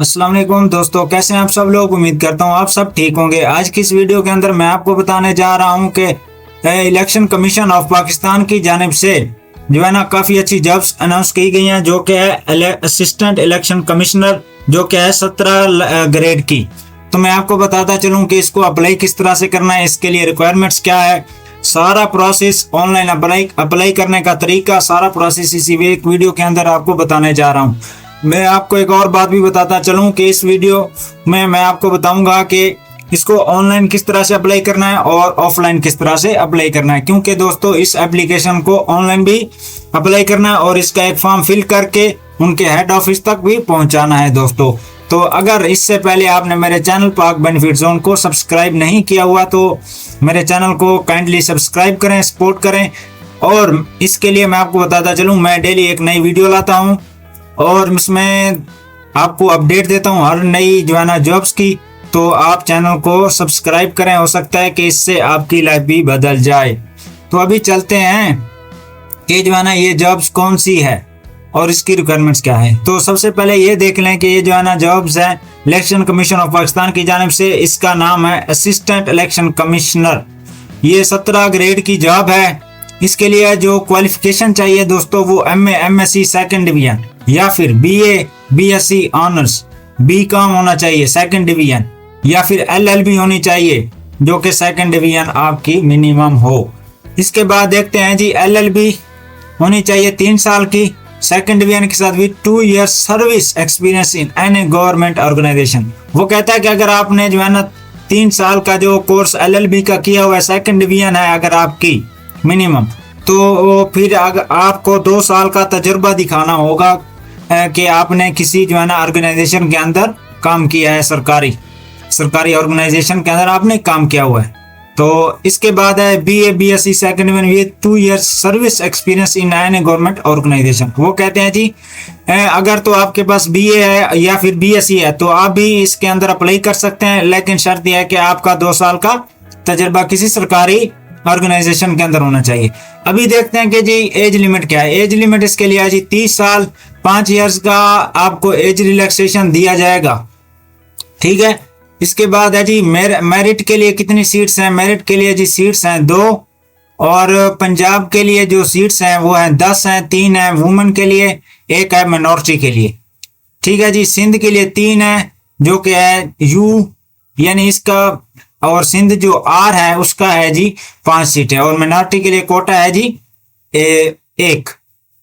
अस्सलाम वालेकुम दोस्तों, कैसे हैं आप सब लोग। उम्मीद करता हूं आप सब ठीक होंगे। आज की इस वीडियो के अंदर मैं आपको बताने जा रहा हूं कि इलेक्शन कमीशन ऑफ पाकिस्तान की जानिब से जो है ना काफ़ी अच्छी जॉब्स अनाउंस की गई हैं, जो कि है असिस्टेंट इलेक्शन कमिश्नर, जो कि है 17 ग्रेड की। तो मैं आपको बताता चलूँ कि इसको अप्लाई किस तरह से करना है, इसके लिए रिक्वायरमेंट्स क्या है, सारा प्रोसेस, ऑनलाइन अप्लाई करने का तरीका, सारा प्रोसेस इसी एक वीडियो के अंदर आपको बताने जा रहा हूँ। मैं आपको एक और बात भी बताता चलूं कि इस वीडियो में मैं आपको बताऊंगा कि इसको ऑनलाइन किस तरह से अप्लाई करना है और ऑफलाइन किस तरह से अप्लाई करना है, क्योंकि दोस्तों इस एप्लीकेशन को ऑनलाइन भी अप्लाई करना है और इसका एक फॉर्म फिल करके उनके हेड ऑफिस तक भी पहुंचाना है दोस्तों। तो अगर इससे पहले आपने मेरे चैनल पाक बेनिफिट जोन को सब्सक्राइब नहीं किया हुआ तो मेरे चैनल को काइंडली सब्सक्राइब करें, सपोर्ट करें। और इसके लिए मैं आपको बताता चलूँ, मैं डेली एक नई वीडियो लाता हूँ और इसमें आपको अपडेट देता हूँ हर नई जो है ना जॉब्स की। तो आप चैनल को सब्सक्राइब करें, हो सकता है कि इससे आपकी लाइफ भी बदल जाए। तो अभी चलते हैं कि जो है ना ये जॉब्स कौन सी है और इसकी रिक्वायरमेंट्स क्या है। तो सबसे पहले ये देख लें कि ये जो है ना जॉब्स है इलेक्शन कमीशन ऑफ पाकिस्तान की जानिब से, इसका नाम है असिस्टेंट इलेक्शन कमिश्नर। ये 17 ग्रेड की जॉब है। इसके लिए जो क्वालिफिकेशन चाहिए दोस्तों वो MA MSc सेकंड डिवीजन या फिर BA BSc ऑनर्स, BCom होना चाहिए सेकंड डिवीजन, या फिर LLB होनी चाहिए जो कि सेकंड डिवीजन आपकी मिनिमम हो। इसके बाद देखते हैं जी, LLB होनी चाहिए 3 साल की सेकंड डिवीजन के साथ with 2 years service experience in any government organisation. वो कहता है कि अगर आपने जो है ना 3 साल का जो कोर्स LLB का किया हुआ है, सेकंड डिवीजन है अगर आपकी मिनिमम, तो फिर अगर आपको 2 साल का तजुर्बा दिखाना होगा कि आपने किसी जो है ना ऑर्गेनाइजेशन के अंदर काम किया है, सरकारी ऑर्गेनाइजेशन के अंदर आपने काम किया हुआ है। तो इसके बाद है BA BSc second with 2 years service experience in any government organisation. वो कहते हैं जी अगर तो आपके पास BA है या फिर BSc है तो आप भी इसके अंदर अप्लाई कर सकते हैं, लेकिन शर्त यह है कि आपका 2 साल का तजुर्बा किसी सरकारी ऑर्गेनाइजेशन के अंदर होना चाहिए। अभी देखते हैं कि जी एज लिमिट क्या है। एज लिमिट इसके लिए है जी 30 साल 5 years का आपको एज रिलैक्सेशन दिया जाएगा, ठीक है। इसके बाद है जी मेरिट के लिए कितनी सीट्स हैं। मेरिट के लिए जी सीट्स हैं 2, और पंजाब के लिए जो सीट्स हैं वो हैं 10 हैं, 3 है वुमेन के लिए, 1 है मिनॉरिटी के लिए, ठीक है जी। सिंध के लिए 3 है जो कि है U यानी इसका, और सिंध जो R है उसका है जी 5 सीटें, और मिनॉरिटी के लिए कोटा है जी 1।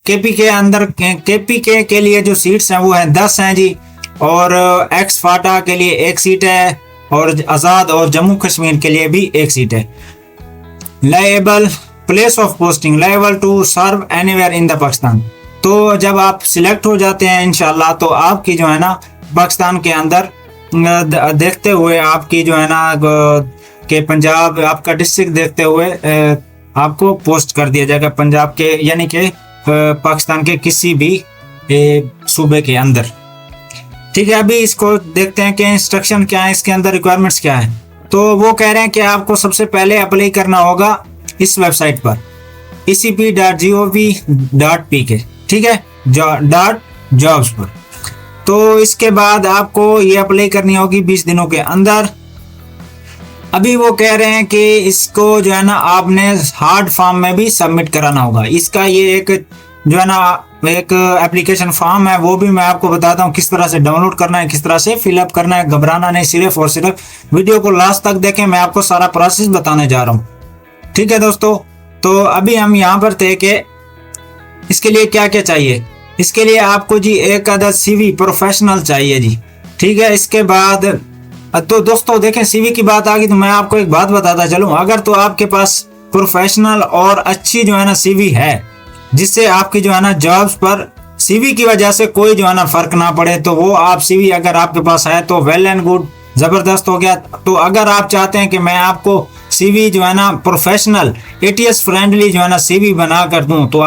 KP के अंदर KPK के लिए जो सीट्स हैं वो है 10 हैं जी, और एक्स फाटा के लिए 1 सीट है, और आज़ाद और जम्मू कश्मीर के लिए भी 1 सीट है। Liable place of posting liable to serve anywhere in the Pakistan. तो जब आप सिलेक्ट हो जाते हैं इंशाल्लाह तो आपकी जो है ना पाकिस्तान के अंदर देखते हुए आपकी जो है ना के पंजाब आपका डिस्ट्रिक्ट देखते हुए आपको पोस्ट कर दिया जाएगा पंजाब के यानी कि पाकिस्तान के किसी भी सूबे के अंदर, ठीक है। अभी इसको देखते हैं कि इंस्ट्रक्शन क्या है, इसके अंदर रिक्वायरमेंट्स क्या है। तो वो कह रहे हैं कि आपको सबसे पहले अप्लाई करना होगा इस वेबसाइट पर ecp.gov.pk, ठीक है, .jobs पर। तो इसके बाद आपको ये अप्लाई करनी होगी 20 दिनों के अंदर। अभी वो कह रहे हैं कि इसको जो है ना आपने हार्ड फॉर्म में भी सबमिट कराना होगा। इसका ये एक जो है ना एक एप्लीकेशन फॉर्म है, वो भी मैं आपको बताता हूँ किस तरह से डाउनलोड करना है, किस तरह से फिलअप करना है। घबराना नहीं, सिर्फ और सिर्फ वीडियो को लास्ट तक देखें, मैं आपको सारा प्रोसेस बताने जा रहा हूँ, ठीक है दोस्तों। तो अभी हम यहाँ पर थे कि इसके लिए क्या क्या चाहिए। इसके लिए आपको जी एक अदद CV प्रोफेशनल चाहिए जी, ठीक है। इसके बाद तो दोस्तों देखें CV की बात आ गई तो मैं आपको एक बात बताता चलूँ, अगर तो आपके पास प्रोफेशनल और अच्छी जो है ना CV है जिससे आपकी जो है ना जॉब्स पर CV की वजह से कोई जो है ना फर्क ना पड़े, तो वो आप CV अगर आपके पास है तो वेल एंड गुड, जबरदस्त हो गया। तो अगर आप चाहते हैं कि मैं आपको CV जो है ना प्रोफेशनल ATS फ्रेंडली जो है ना CV बना कर दूं तो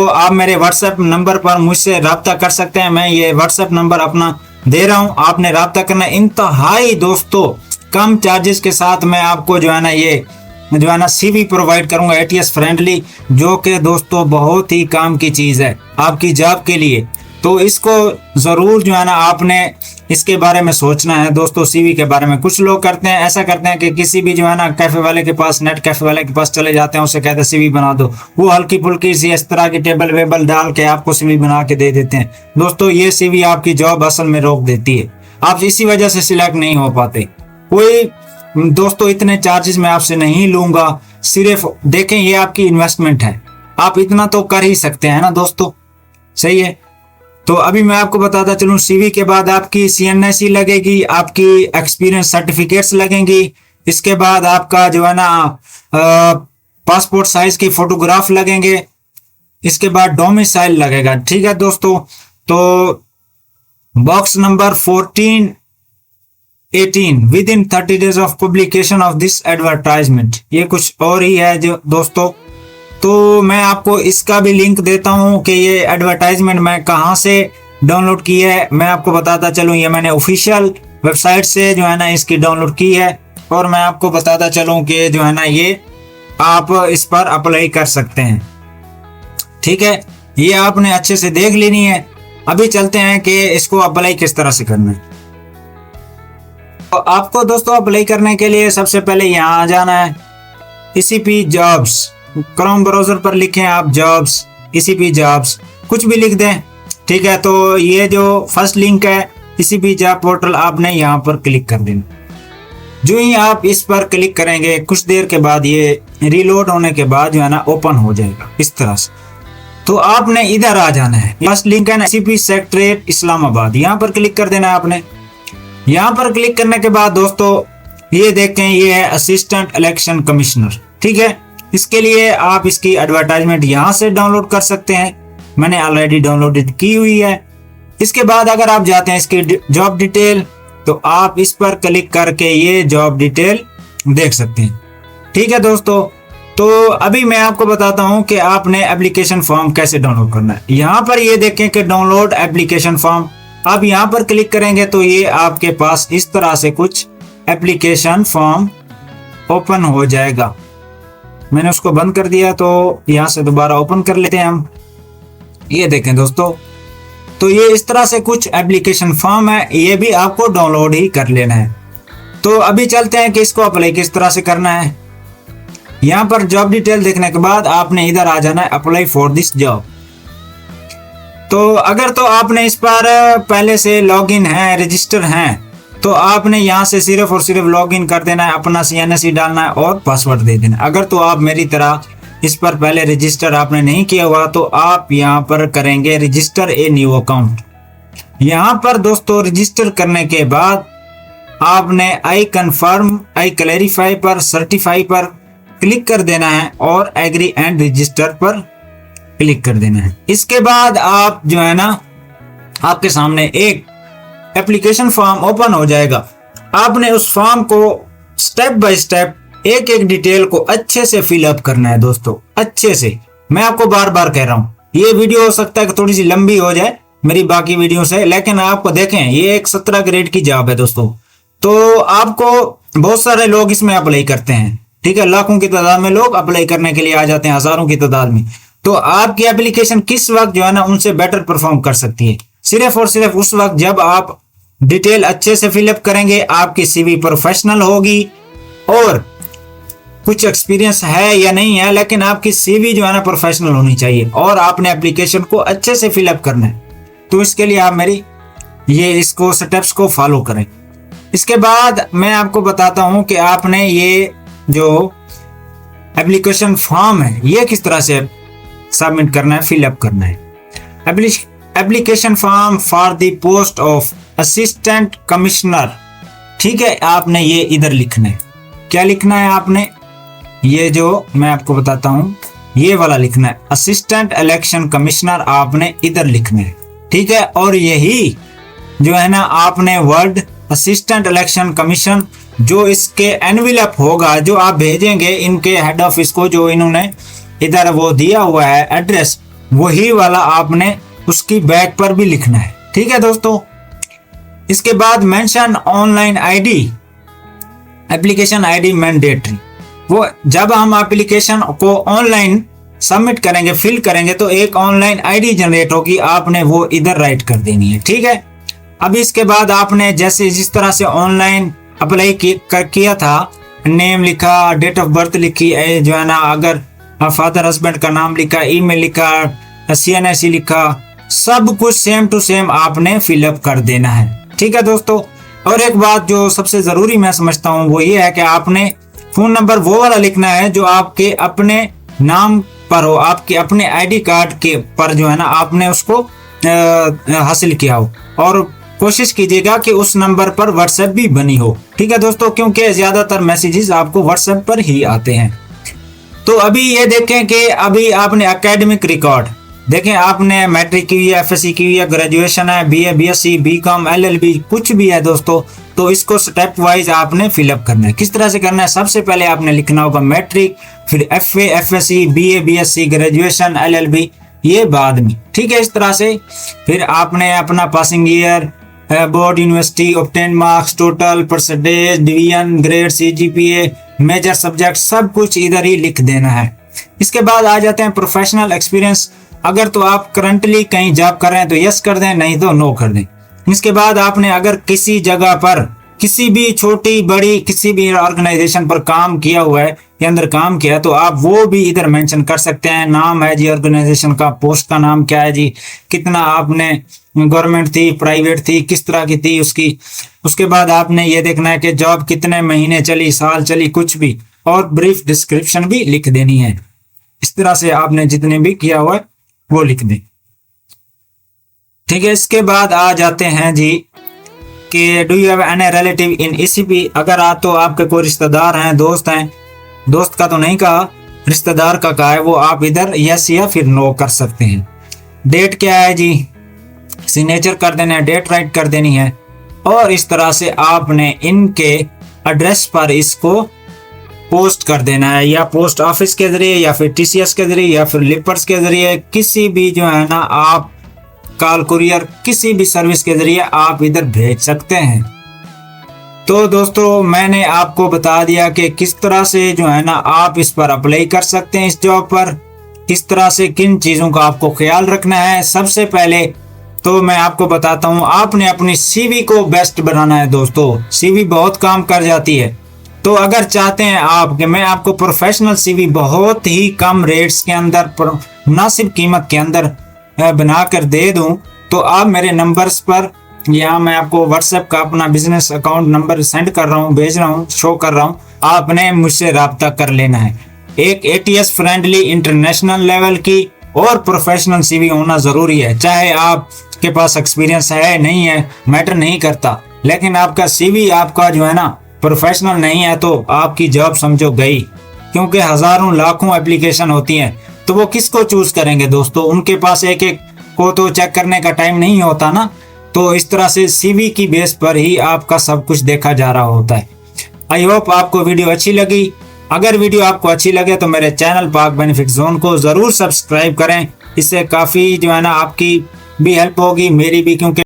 आप मेरे व्हाट्सएप नंबर पर मुझसे रब्ता कर सकते हैं। मैं ये व्हाट्सएप नंबर अपना दे रहा हूं, आपने रब्ता करना। इंतहाई दोस्तों कम चार्जेस के साथ मैं आपको जो है ना ये जो है ना CV प्रोवाइड करूंगा ATS फ्रेंडली, जो कि दोस्तों बहुत ही काम की चीज़ है आपकी जॉब के लिए। तो इसको जरूर जो है ना आपने इसके बारे में सोचना है दोस्तों। सीवी के बारे में कुछ लोग करते हैं, ऐसा करते हैं कि किसी भी जो है ना कैफे वाले के पास, नेट कैफे वाले के पास चले जाते हैं, उससे कहते हैं सीवी बना दो। वो हल्की फुल्की सी इस तरह की टेबल वेबल डाल के आपको सीवी बना के दे देते हैं। दोस्तों ये सीवी आपकी जॉब असल में रोक देती है, आप इसी वजह से सिलेक्ट नहीं हो पाते। कोई दोस्तों इतने चार्जेस मैं आपसे नहीं लूंगा, सिर्फ देखें ये आपकी इन्वेस्टमेंट है, आप इतना तो कर ही सकते हैं ना दोस्तों, सही है। तो अभी मैं आपको बताता चलूं, सीवी के बाद आपकी सीएनएसई लगेगी, आपकी एक्सपीरियंस सर्टिफिकेट्स लगेंगी, इसके बाद आपका जो है ना पासपोर्ट साइज की फोटोग्राफ लगेंगे, इसके बाद डोमिसाइल लगेगा। ठीक है दोस्तों, तो box number 1418 with in 30 days of publication of this advertisement, ये कुछ और ही है जो दोस्तों। तो मैं आपको इसका भी लिंक देता हूं कि ये एडवर्टाइजमेंट मैं कहां से डाउनलोड की है। मैं आपको बताता चलूं, ये मैंने ऑफिशियल वेबसाइट से जो है ना इसकी डाउनलोड की है, और मैं आपको बताता चलूं कि जो है ना ये आप इस पर अप्लाई कर सकते हैं। ठीक है, ये आपने अच्छे से देख लेनी है। अभी चलते हैं कि इसको अप्लाई किस तरह से करना है। तो आपको दोस्तों अप्लाई करने के लिए सबसे पहले यहाँ आ जाना है, ECP जॉब्स, क्रोम ब्राउजर पर लिखें आप जॉब्स, ECP जॉब्स, कुछ भी लिख दें। ठीक है, तो ये जो फर्स्ट लिंक है ECP जॉब पोर्टल, आपने यहाँ पर क्लिक कर देना। जो ही आप इस पर क्लिक करेंगे, कुछ देर के बाद ये रीलोड होने के बाद जो है ना ओपन हो जाएगा इस तरह से। तो आपने इधर आ जाना है, फर्स्ट लिंक है ना ECP सेक्रेटरीट इस्लामाबाद, यहाँ पर क्लिक कर देना है आपने। यहाँ पर क्लिक करने के बाद दोस्तों ये देखें, ये है असिस्टेंट इलेक्शन कमिश्नर। ठीक है, इसके लिए आप इसकी एडवर्टाइजमेंट यहाँ से डाउनलोड कर सकते हैं, मैंने ऑलरेडी डाउनलोडेड की हुई है। इसके बाद अगर आप जाते हैं इसकी जॉब डिटेल, तो आप इस पर क्लिक करके ये जॉब डिटेल देख सकते हैं। ठीक है दोस्तों, तो अभी मैं आपको बताता हूं कि आपने एप्लीकेशन फॉर्म कैसे डाउनलोड करना है। यहाँ पर ये देखें कि डाउनलोड एप्लीकेशन फॉर्म, आप यहाँ पर क्लिक करेंगे तो ये आपके पास इस तरह से कुछ एप्लीकेशन फॉर्म ओपन हो जाएगा। मैंने उसको बंद कर दिया, तो यहाँ से दोबारा ओपन कर लेते हैं हम। ये देखें दोस्तों, तो ये इस तरह से कुछ एप्लीकेशन फॉर्म है, ये भी आपको डाउनलोड ही कर लेना है। तो अभी चलते हैं कि इसको अप्लाई किस तरह से करना है। यहाँ पर जॉब डिटेल देखने के बाद आपने इधर आ जाना है अप्लाई फॉर दिस जॉब। तो अगर तो आपने इस पर पहले से लॉगिन है, रजिस्टर हैं, तो आपने यहाँ से सिर्फ और सिर्फ लॉगिन कर देना है, अपना CNSE डालना है और पासवर्ड दे देना है। अगर तो आप मेरी तरह इस पर पहले रजिस्टर आपने नहीं किया हुआ, तो आप यहाँ पर करेंगे रजिस्टर ए न्यू अकाउंट। यहाँ पर दोस्तों रजिस्टर करने के बाद आपने आई कन्फर्म, आई क्लैरिफाई पर, सर्टिफाई पर क्लिक कर देना है और एग्री एंड रजिस्टर पर क्लिक कर देना है। इसके बाद आप जो है ना आपके सामने एक एप्लीकेशन फॉर्म ओपन हो जाएगा। आपने उस फॉर्म को स्टेप बाय स्टेप एक एक डिटेल को अच्छे से फिलअप करना है दोस्तों, अच्छे से। मैं आपको बार बार कह रहा हूँ, ये वीडियो हो सकता है कि थोड़ी सी लंबी हो जाए मेरी बाकी वीडियो से, लेकिन आपको देखें ये एक 17 ग्रेड की जॉब है दोस्तों। तो आपको बहुत सारे लोग इसमें अप्लाई करते हैं, ठीक है, लाखों की तादाद में लोग अप्लाई करने के लिए आ जाते हैं, हजारों की तादाद में। तो आपकी एप्लीकेशन किस वक्त जो है ना उनसे बेटर परफॉर्म कर सकती है, सिर्फ और सिर्फ उस वक्त जब आप डिटेल अच्छे से फिलअप करेंगे, आपकी सीवी प्रोफेशनल होगी, और कुछ एक्सपीरियंस है या नहीं है, लेकिन आपकी सीवी जो है ना प्रोफेशनल होनी चाहिए, और आपने एप्लीकेशन को अच्छे से फिलअप करना है। तो इसके लिए आप मेरी इसको स्टेप्स को फॉलो करें। इसके बाद मैं आपको बताता हूं कि आपने ये जो एप्लीकेशन फॉर्म है ये किस तरह से सबमिट करना है, फिलअप करना है। Application form for the post of assistant commissioner, ठीक है, आपने ये इधर लिखना है। क्या लिखना है आपने, ये जो मैं आपको बताता हूं ये वाला लिखना है, असिस्टेंट इलेक्शन कमिश्नर आपने इधर लिखना है, ठीक है। और यही जो है ना आपने वर्ड असिस्टेंट इलेक्शन कमीशन, जो इसके एनवेलप होगा जो आप भेजेंगे इनके हेड ऑफिस को, जो इन्होंने इधर वो दिया हुआ है एड्रेस, वही वाला आपने उसकी बैक पर भी लिखना है, ठीक है दोस्तों। इसके बाद mention online ID, application ID mandatory, वो जब हम एप्लीकेशन को ऑनलाइन सबमिट करेंगे, फिल करेंगे तो एक ऑनलाइन आईडी जनरेट होगी, आपने वो इधर राइट कर देनी है। ठीक है, अब इसके बाद आपने जैसे जिस तरह से ऑनलाइन अप्लाई किया था, नेम लिखा, डेट ऑफ बर्थ लिखी, जो है ना अगर फादर हस्बैंड का नाम लिखा, ईमेल लिखा, CNIC लिखा, सब कुछ सेम टू सेम आपने फिलअप कर देना है। ठीक है दोस्तों, और एक बात जो सबसे जरूरी मैं समझता हूँ वो ये है कि आपने फोन नंबर वो वाला लिखना है जो आपके अपने नाम पर हो, आपके अपने आईडी कार्ड के पर जो है ना आपने उसको हासिल किया हो, और कोशिश कीजिएगा कि उस नंबर पर व्हाट्सएप भी बनी हो। ठीक है दोस्तों, क्योंकि ज्यादातर मैसेजेस आपको व्हाट्सएप पर ही आते हैं। तो अभी ये देखें कि अभी आपने एकेडमिक रिकॉर्ड देखें, आपने मैट्रिक की हुई है, FSC की हुई है, ग्रेजुएशन है, BA BSc BCom LLB कुछ भी है दोस्तों, तो इसको स्टेप वाइज आपने फिलअप करना है। किस तरह से करना है, सबसे पहले आपने लिखना होगा मैट्रिक, फिर FA FSC BA BSc graduation LLB, ये बाद में। ठीक है, इस तरह से फिर आपने अपना passing year, board, university, obtain marks, total, percentage, division, grade, CGPA, major subject, सब कुछ इधर ही लिख देना है। इसके बाद आ जाते हैं प्रोफेशनल एक्सपीरियंस। अगर तो आप करंटली कहीं जॉब कर रहे हैं तो यस कर दें, नहीं तो नो कर दें। इसके बाद आपने अगर किसी जगह पर किसी भी छोटी बड़ी किसी भी ऑर्गेनाइजेशन पर काम किया हुआ है या अंदर काम किया, तो आप वो भी इधर मेंशन कर सकते हैं। नाम है जी ऑर्गेनाइजेशन का, पोस्ट का नाम क्या है जी, कितना आपने गवर्नमेंट थी, प्राइवेट थी, किस तरह की थी उसकी। उसके बाद आपने ये देखना है कि जॉब कितने महीने चली, साल चली, कुछ भी, और ब्रीफ डिस्क्रिप्शन भी लिख देनी है। इस तरह से आपने जितने भी किया हुआ है वो लिख दें। ठीक है, इसके बाद आ जाते हैं जी कि do you have any relative in ECP। अगर तो आपके कोई रिश्तेदार हैं, दोस्त हैं, दोस्त का तो नहीं कहा, रिश्तेदार का कहा है, वो आप इधर यस या फिर नो कर सकते हैं। डेट क्या है जी, सिग्नेचर कर देना है, डेट राइट कर देनी है, और इस तरह से आपने इनके एड्रेस पर इसको पोस्ट कर देना है, या पोस्ट ऑफिस के जरिए, या फिर TCS के जरिए, या फिर लिपर्स के जरिए, किसी भी जो है ना आप कॉल कुरियर, किसी भी सर्विस के जरिए आप इधर भेज सकते हैं। तो दोस्तों मैंने आपको बता दिया कि किस तरह से जो है ना आप इस पर अप्लाई कर सकते हैं, इस जॉब पर किस तरह से किन चीज़ों का आपको ख्याल रखना है। सबसे पहले तो मैं आपको बताता हूँ, आपने अपनी CV को बेस्ट बनाना है दोस्तों। CV बहुत काम कर जाती है, तो अगर चाहते हैं आप कि मैं आपको प्रोफेशनल CV बहुत ही कम रेट्स के अंदर, मुनासिब कीमत के अंदर बना कर दे दूं, तो आप मेरे नंबर्स पर, यहाँ मैं आपको व्हाट्सएप का अपना बिजनेस अकाउंट नंबर सेंड कर रहा हूँ, भेज रहा हूँ, शो कर रहा हूँ, आपने मुझसे रब्ता कर लेना है। एक ATS फ्रेंडली इंटरनेशनल लेवल की और प्रोफेशनल CV होना जरूरी है। चाहे आपके पास एक्सपीरियंस है नहीं है, मैटर नहीं करता, लेकिन आपका CV आपका जो है ना प्रोफेशनल नहीं है तो आपकी जॉब समझो गई, क्योंकि हजारों लाखों एप्लीकेशन होती हैं, तो वो किसको चूज करेंगे दोस्तों, उनके पास एक एक को तो चेक करने का टाइम नहीं होता ना। तो इस तरह से CV की बेस पर ही आपका सब कुछ देखा जा रहा होता है। आई होप आपको वीडियो अच्छी लगी। अगर वीडियो आपको अच्छी लगे तो मेरे चैनल पाक बेनिफिट जोन को जरूर सब्सक्राइब करें, इससे काफी जो है ना आपकी भी हेल्प होगी, मेरी भी, क्योंकि